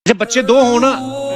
जब बच्चे दो हो ना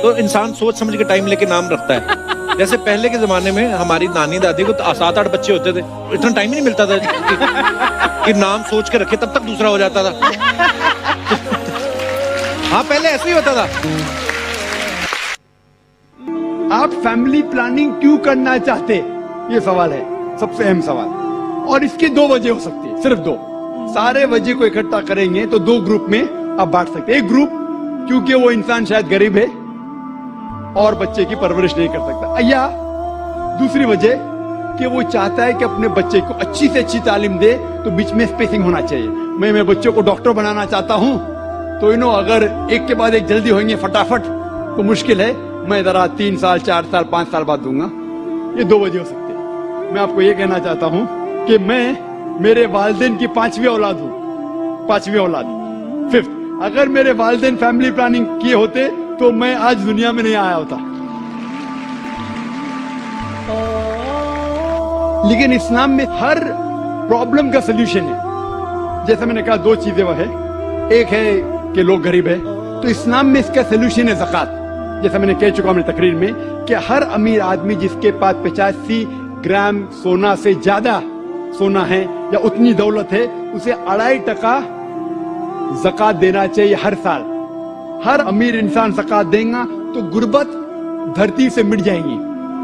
तो इंसान सोच समझ के टाइम लेके नाम रखता है। जैसे पहले के जमाने में हमारी नानी दादी को 7-8 बच्चे होते थे, इतना टाइम ही नहीं मिलता था कि नाम सोच के रखे, तब तक दूसरा हो जाता था। हाँ, पहले ऐसे ही होता था। आप फैमिली प्लानिंग क्यों करना चाहते, ये सवाल है, सबसे अहम सवाल। और इसकी दो वजह हो सकती है, सिर्फ दो। सारे वजह को इकट्ठा करेंगे तो दो ग्रुप में आप बांट सकते हैं। एक ग्रुप क्योंकि वो इंसान शायद गरीब है और बच्चे की परवरिश नहीं कर सकता, या दूसरी वजह कि वो चाहता है कि अपने बच्चे को अच्छी से अच्छी तालीम दे, तो बीच में स्पेसिंग होना चाहिए। मैं मेरे बच्चों को डॉक्टर बनाना चाहता हूं, तो अगर एक के बाद एक जल्दी होंगे फटाफट तो मुश्किल है, मैं जरा 3 साल 4 साल 5 साल बाद दूंगा। ये दो वजह हो सकती है। मैं आपको ये कहना चाहता हूं कि मैं मेरे वालिदैन की 5वीं औलाद हूं, 5वीं औलाद, 5th। अगर मेरे वालिदैन फैमिली प्लानिंग किए होते तो मैं आज दुनिया में नहीं आया होता। लेकिन इस्लाम में हर प्रॉब्लम का सलूशन है। जैसे मैंने कहा, दो चीजें वह है, एक है कि लोग गरीब है, तो इस्लाम में इसका सलूशन है ज़कात। जैसा मैंने कह चुका अपनी तकरीर में कि हर अमीर आदमी जिसके पास 85 ग्राम सोना से ज्यादा सोना है या उतनी दौलत है, उसे 2.5% ज़कात देना चाहिए हर साल। हर अमीर इंसान ज़कात देगा तो गुर्बत धरती से मिट जाएगी,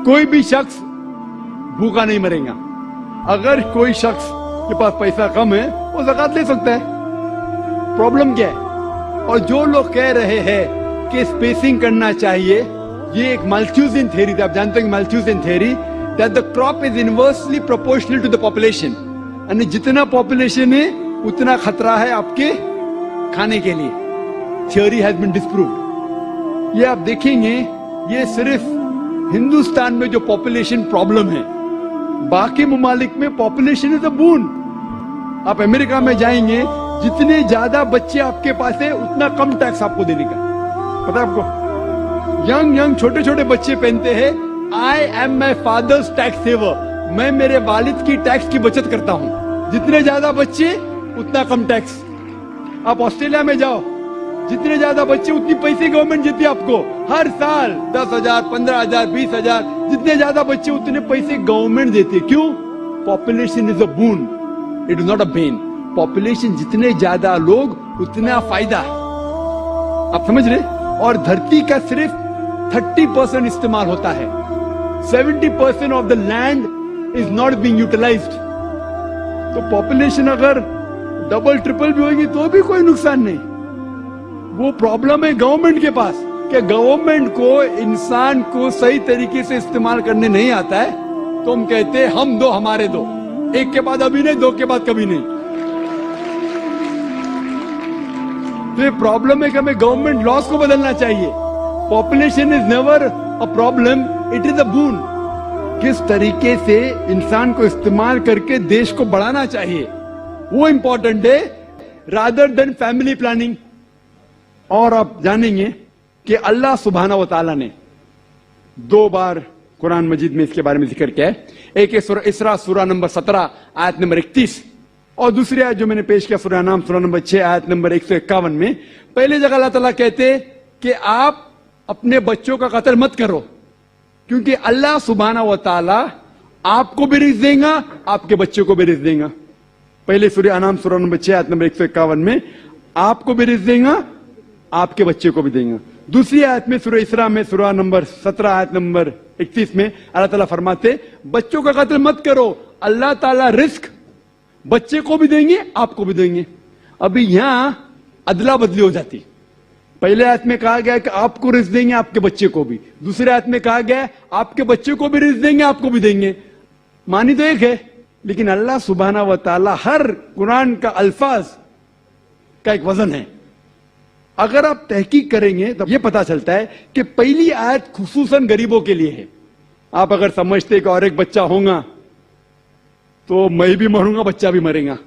कोई भी शख्स भूखा नहीं मरेगा। अगर कोई शख्स के पास पैसा कम है वो ज़कात ले सकता है, प्रॉब्लम क्या है? और जो लोग कह रहे हैं कि स्पेसिंग करना चाहिए, ये एक माल्थ्यूसियन थ्योरी थी। आप जानते हैं Malthusian theory, that the crop is inversely proportional to the population, यानी जितना पॉपुलेशन है उतना खतरा है आपके खाने के लिए। Theory has been disproved. ये आप देखेंगे, ये सिर्फ हिंदुस्तान में जो पॉपुलेशन प्रॉब्लम है, बाकी ममालिक में पॉपुलेशन इज अ बून। आप अमेरिका में जाएंगे, जितने ज्यादा बच्चे आपके पास है उतना कम टैक्स आपको देने का। पता है आपको, यंग छोटे छोटे बच्चे पहनते हैं, I am my father's tax saver, मैं मेरे वालिद की टैक्स की बचत करता हूं। जितने ज्यादा बच्चे उतना कम टैक्स। आप ऑस्ट्रेलिया में जाओ, जितने ज्यादा बच्चे उतनी पैसे गवर्नमेंट देती है आपको हर साल, 10,000 15,000 20,000, जितने ज्यादा बच्चे उतने पैसे गवर्नमेंट देती है। क्यों? Population is a boon, it is not a Ben. Population जितने ज्यादा लोग उतना फायदा, आप समझ रहे? और धरती का सिर्फ 30% इस्तेमाल होता है, 70% of the land is not being utilized. तो पॉपुलेशन अगर डबल ट्रिपल भी होगी तो भी कोई नुकसान नहीं। वो प्रॉब्लम है गवर्नमेंट के पास कि गवर्नमेंट को इंसान को सही तरीके से इस्तेमाल करने नहीं आता है, तो हम कहते हैं हम दो हमारे दो, एक के बाद अभी नहीं, दो के बाद कभी नहीं। तो ये प्रॉब्लम है कि हमें गवर्नमेंट लॉस को बदलना चाहिए। Population is never a problem, it is a boon. किस तरीके से इंसान को इस्तेमाल करके देश को बढ़ाना चाहिए वो इंपॉर्टेंट है, रादर देन फैमिली प्लानिंग। और आप जानेंगे कि अल्लाह सुब्हानहू व तआला ने 2 बार कुरान मजीद में इसके बारे में जिक्र किया है। एक है सूरह इसरा सूरह नंबर 17 आयत नंबर 31, और दूसरी आयत जो मैंने पेश किया सूरह नाम सूरह नंबर 6 आयत नंबर 151 में। पहले जगह अल्लाह ताला कहते कि आप अपने बच्चों का कत्ल मत करो, क्योंकि अल्लाह सुब्हानहू व तआला आपको भी रिज़्क़ देगा, आपके बच्चों को भी रिज़्क़ देगा। पहले सूरह अनाम सूरह नंबर 6 आयत नंबर 151 में आपको भी रिज़्क़ देगा, आपके बच्चे को भी देगा। दूसरी आयत में सूरह इसरा में सूरह नंबर 17 आयत नंबर 31 में अल्लाह ताला फरमाते बच्चों का कत्ल मत करो, अल्लाह ताला रिस्क बच्चे को भी देंगे, आपको भी देंगे। अभी यहां अदला बदली हो जाती। पहले आयत में कहा गया कि आपको रिस्क देंगे, आपके बच्चे को भी। दूसरे आयत में कहा गया आपके बच्चे को भी रिस्क देंगे, आपको भी देंगे। मानी तो एक है, लेकिन अल्लाह सुब्हानहू व तआला हर कुरान का अल्फाज का एक वजन है। अगर आप तहकीक करेंगे तो यह पता चलता है कि पहली आयत खुसूसन गरीबों के लिए है। आप अगर समझते कि और एक बच्चा होगा तो मैं भी मरूंगा, बच्चा भी मरेगा,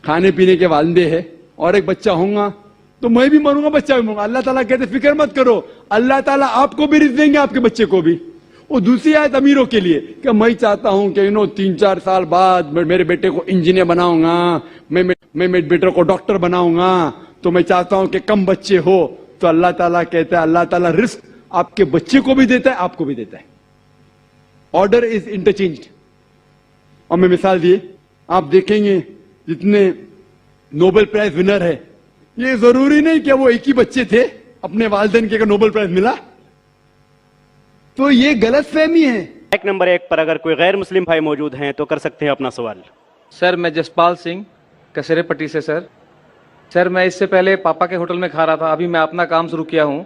खाने पीने के वांदे है, और एक बच्चा होगा तो मैं भी मरूंगा, बच्चा भी मरूंगा। अल्लाह ताला कहते फिक्र मत करो, अल्लाह ताला आपको भी रिज़्क़ देंगे, आपके बच्चे को भी। और दूसरी आयत अमीरों के लिए कि मैं चाहता हूं कि 3-4 साल बाद मेरे बेटे को इंजीनियर बनाऊंगा, मैं मेरे बेटे को डॉक्टर बनाऊंगा, तो मैं चाहता हूं कि कम बच्चे हो, तो अल्लाह ताला कहता है, अल्लाह ताला रिस्क आपके बच्चे को भी देता है, आपको भी देता है। Order is interchanged. और मैं मिसाल दिए, आप देखेंगे जितने नोबेल प्राइज विनर है, ये जरूरी नहीं कि वो एक ही बच्चे थे, अपने वालिदैन के नोबेल प्राइज मिला, तो ये गलत फहमी है। एक नंबर 1 पर अगर कोई गैर मुस्लिम भाई मौजूद हैं तो कर सकते हैं अपना सवाल। सर मैं जसपाल सिंह कसेरेपट्टी से सर मैं इससे पहले पापा के होटल में खा रहा था, अभी मैं अपना काम शुरू किया हूं,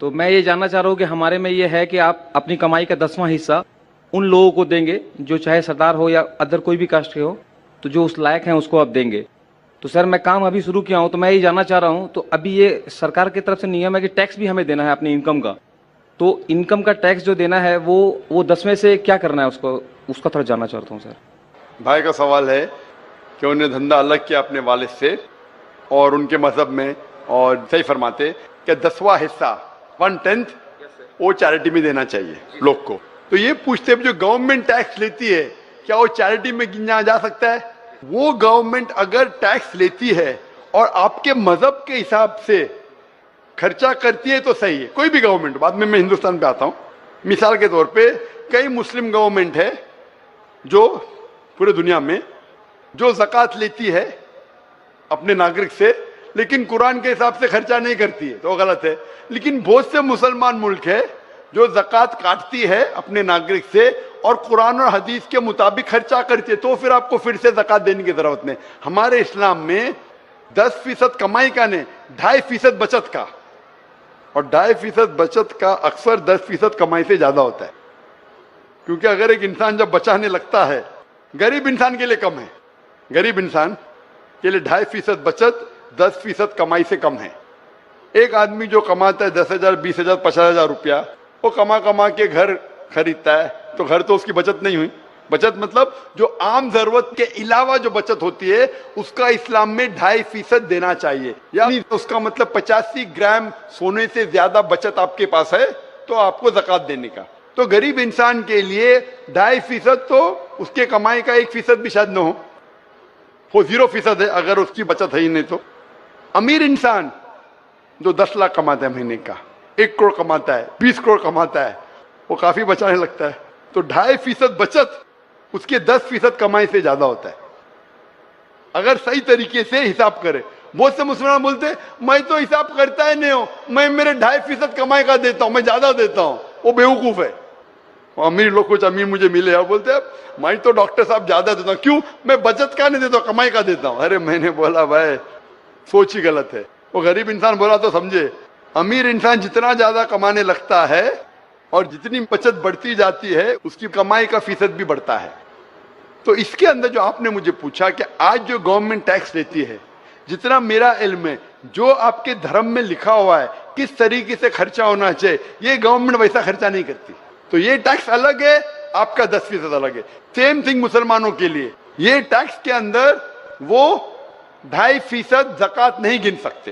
तो मैं ये जानना चाह रहा हूं कि हमारे में ये है कि आप अपनी कमाई का 10वां हिस्सा उन लोगों को देंगे जो चाहे सरदार हो या अदर कोई भी कास्ट के हो, तो जो उस लायक हैं उसको आप देंगे। तो सर मैं काम अभी शुरू किया हूं, तो मैं ये जानना चाह रहा हूं, तो अभी ये सरकार की तरफ से नियम है कि टैक्स भी हमें देना है अपनी इनकम का, तो इनकम का टैक्स जो देना है वो 10 में से क्या करना है उसका थोड़ा जानना चाहता हूँ सर। भाई का सवाल है कि उन्हें धंधा अलग किया अपने वालिद से और उनके मजहब में, और सही फरमाते कि 10वां हिस्सा 1/10 वो चैरिटी में देना चाहिए लोग को। तो ये पूछते हैं जो गवर्नमेंट टैक्स लेती है क्या वो चैरिटी में गिना जा सकता है? वो गवर्नमेंट अगर टैक्स लेती है और आपके मजहब के हिसाब से खर्चा करती है तो सही है, कोई भी गवर्नमेंट। बाद में मैं हिंदुस्तान पे आता हूं। मिसाल के तौर पे कई मुस्लिम गवर्नमेंट है जो पूरे दुनिया में जो ज़कात लेती है अपने नागरिक से, लेकिन कुरान के हिसाब से खर्चा नहीं करती है, तो गलत है। लेकिन बहुत से मुसलमान मुल्क है जो ज़कात काटती है अपने नागरिक से और कुरान और हदीस के मुताबिक खर्चा करती है, तो फिर आपको फिर से ज़कात देने की जरूरत नहीं। हमारे इस्लाम में 10% कमाई का नहीं, 2.5% बचत का, और 2.5% बचत का अक्सर 10% कमाई से ज्यादा होता है। क्योंकि अगर एक इंसान जब बचाने लगता है, गरीब इंसान के लिए कम है, गरीब इंसान के लिए 2.5% बचत 10% कमाई से कम है। एक आदमी जो कमाता है 10,000, 20,000, 50,000 रुपया, वो कमा के घर खरीदता है, तो घर तो उसकी बचत नहीं हुई। बचत मतलब जो आम जरूरत के अलावा जो बचत होती है उसका इस्लाम में 2.5% देना चाहिए। यानी उसका मतलब 85 ग्राम सोने से ज्यादा बचत आपके पास है तो आपको ज़कात देने का। तो गरीब इंसान के लिए 2.5% तो उसके कमाई का 1% भी शायद न हो, वो 0% है अगर उसकी बचत है ही नहीं तो। अमीर इंसान जो 10 लाख कमाता है महीने का, 1 करोड़ कमाता है, 20 करोड़ कमाता है, वो काफी बचाने लगता है, तो 2.5% बचत उसके 10% कमाई से ज्यादा होता है अगर सही तरीके से हिसाब करे। बहुत से मुसलमान बोलते हैं मैं तो हिसाब करता ही नहीं हूं, मैं मेरे 2.5% कमाई का देता हूं, मैं ज्यादा देता हूं, वो बेवकूफ है। अमीर लोग, कुछ अमीर मुझे मिले और बोलते हैं मैं तो डॉक्टर साहब ज्यादा देता हूं, क्यों? मैं बचत का नहीं देता, कमाई का देता हूं। अरे मैंने बोला भाई सोच ही गलत है। वो गरीब इंसान बोला तो समझे, अमीर इंसान जितना ज्यादा कमाने लगता है और जितनी बचत बढ़ती जाती है उसकी कमाई का फीसद भी बढ़ता है। तो इसके अंदर जो आपने मुझे पूछा कि आज जो गवर्नमेंट टैक्स लेती है, जितना मेरा इल्म है, जो आपके धर्म में लिखा हुआ है किस तरीके से खर्चा होना चाहिए, ये गवर्नमेंट वैसा खर्चा नहीं करती। तो ये टैक्स अलग है, आपका 10% अलग है। सेम थिंग मुसलमानों के लिए, ये टैक्स के अंदर वो 2.5% ज़कात नहीं गिन सकते।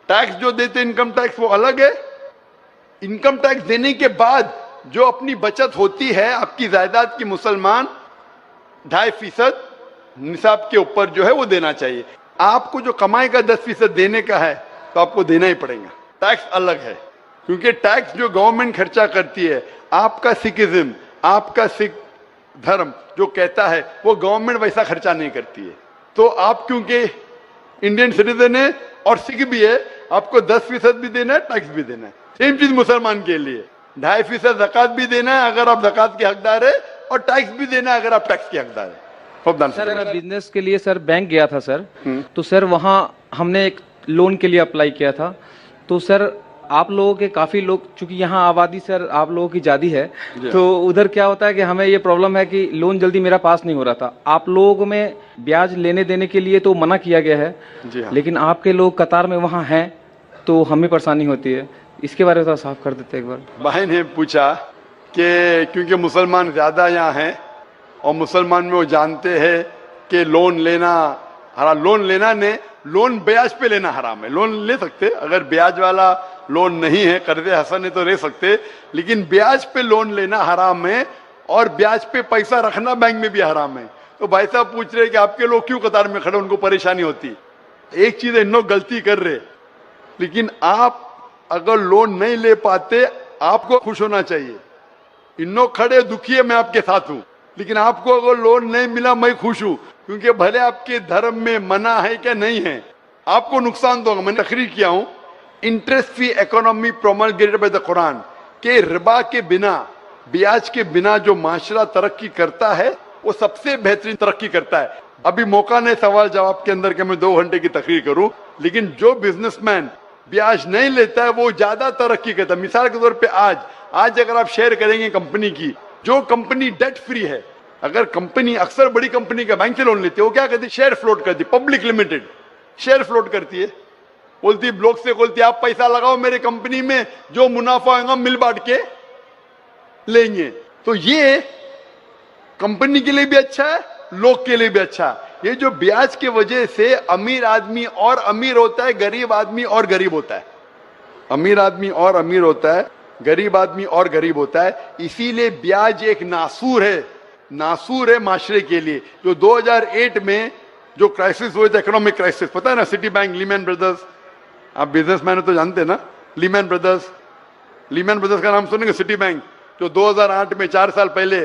टैक्स जो देते इनकम टैक्स वो अलग है। इनकम टैक्स देने के बाद जो अपनी बचत होती है आपकी जायदाद की, मुसलमान 2.5% निसाब के ऊपर जो है वो देना चाहिए। आपको जो कमाई का 10% देने का है तो आपको देना ही पड़ेगा। टैक्स अलग है, क्योंकि टैक्स जो गवर्नमेंट खर्चा करती है, आपका सिखिज्म, आपका सिख धर्म जो कहता है वो गवर्नमेंट वैसा खर्चा नहीं करती है। तो आप क्योंकि इंडियन सिटीजन है और सिख भी है, आपको 10% भी देना है, टैक्स भी देना है। सेम चीज मुसलमान के लिए 2.5% ज़कात भी देना है अगर आप ज़कात के हकदार है, और टैक्स भी देना है अगर आप टैक्स के हकदार है। सर मैं बिजनेस के लिए सर बैंक गया था सर, तो सर वहाँ हमने एक लोन के लिए अप्लाई किया था। तो सर आप लोगों के काफी लोग, चूंकि यहाँ आबादी सर आप लोगों की ज्यादा है, तो उधर क्या होता है कि हमें ये प्रॉब्लम है कि लोन जल्दी मेरा पास नहीं हो रहा था। आप लोगों में ब्याज लेने देने के लिए तो मना किया गया है, लेकिन आपके लोग कतार में वहाँ हैं तो हमें परेशानी होती है। इसके बारे में थोड़ा साफ कर देते एक बार। भाई ने पूछा कि क्योंकि मुसलमान ज्यादा यहाँ हैं और मुसलमान में वो जानते हैं कि लोन लेना हराम, लोन लेना ने लोन ब्याज पे लेना हराम है। लोन ले सकते अगर ब्याज वाला लोन नहीं है, कर्जे हसन है तो ले सकते, लेकिन ब्याज पे लोन लेना हराम है और ब्याज पे पैसा रखना बैंक में भी हराम है। तो भाई साहब पूछ रहे कि आपके लोग क्यों कतार में खड़े, उनको परेशानी होती। एक चीज इन लोग गलती कर रहे, लेकिन आप अगर लोन नहीं ले पाते आपको खुश होना चाहिए। इन्नो खड़े दुखी है, मैं आपके साथ हूं, लेकिन आपको अगर लोन नहीं मिला मैं खुश हूं, क्योंकि भले आपके धर्म में मना है क्या नहीं है, आपको नुकसान तो होगा। मैंने तकरीर किया हूं, interest free economy promulgated by the Quran के रिबा के बिना, ब्याज के बिना जो माशरा तरक्की करता है वो सबसे बेहतरीन तरक्की करता है। अभी मौका नहीं सवाल जवाब के अंदर के मैं 2 घंटे की तकरीर करूं, लेकिन जो बिजनेसमैन ब्याज नहीं लेता है वो ज्यादा तरक्की करता है। मिसाल के तौर पे आज अगर आप शेयर करेंगे कंपनी की, जो कंपनी डेट फ्री है, अगर कंपनी, अक्सर बड़ी कंपनी का बैंक से लोन लेती है, वो क्या करती है, शेयर फ्लोट करती है, पब्लिक लिमिटेड शेयर फ्लोट करती है, बोलती ब्लॉक से बोलती है आप पैसा लगाओ मेरे कंपनी में, जो मुनाफा होगा मिल बांट के लेंगे। तो ये कंपनी के लिए भी अच्छा है, लोग के लिए भी अच्छा है। ये जो ब्याज के वजह से अमीर आदमी और अमीर होता है, गरीब आदमी और गरीब होता है, अमीर आदमी और अमीर होता है, गरीब आदमी और गरीब होता है। इसीलिए ब्याज एक नासूर है माशरे के लिए। जो 2008 में जो क्राइसिस हुए थे, इकोनॉमिक क्राइसिस, पता है ना, सिटी बैंक, लीमैन ब्रदर्स, आप बिजनेसमैन तो जानते हैं ना, लीमैन ब्रदर्स का नाम सुनेंगे, सिटी बैंक, जो 2008 में 4 साल पहले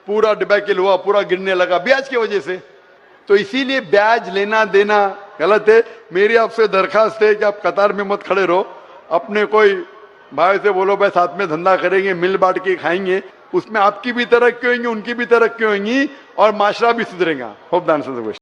पूरा डिबैकल हुआ, पूरा गिरने लगा ब्याज की वजह से। तो इसीलिए ब्याज लेना देना गलत है। मेरी आपसे दरखास्त है कि आप कतार में मत खड़े रहो, अपने कोई भाई से बोलो भाई साथ में धंधा करेंगे, मिल बांट के खाएंगे, उसमें आपकी भी तरक्की होगी, उनकी भी तरक्की होगी और माशरा भी सुधरेगा। Hope the answer the question.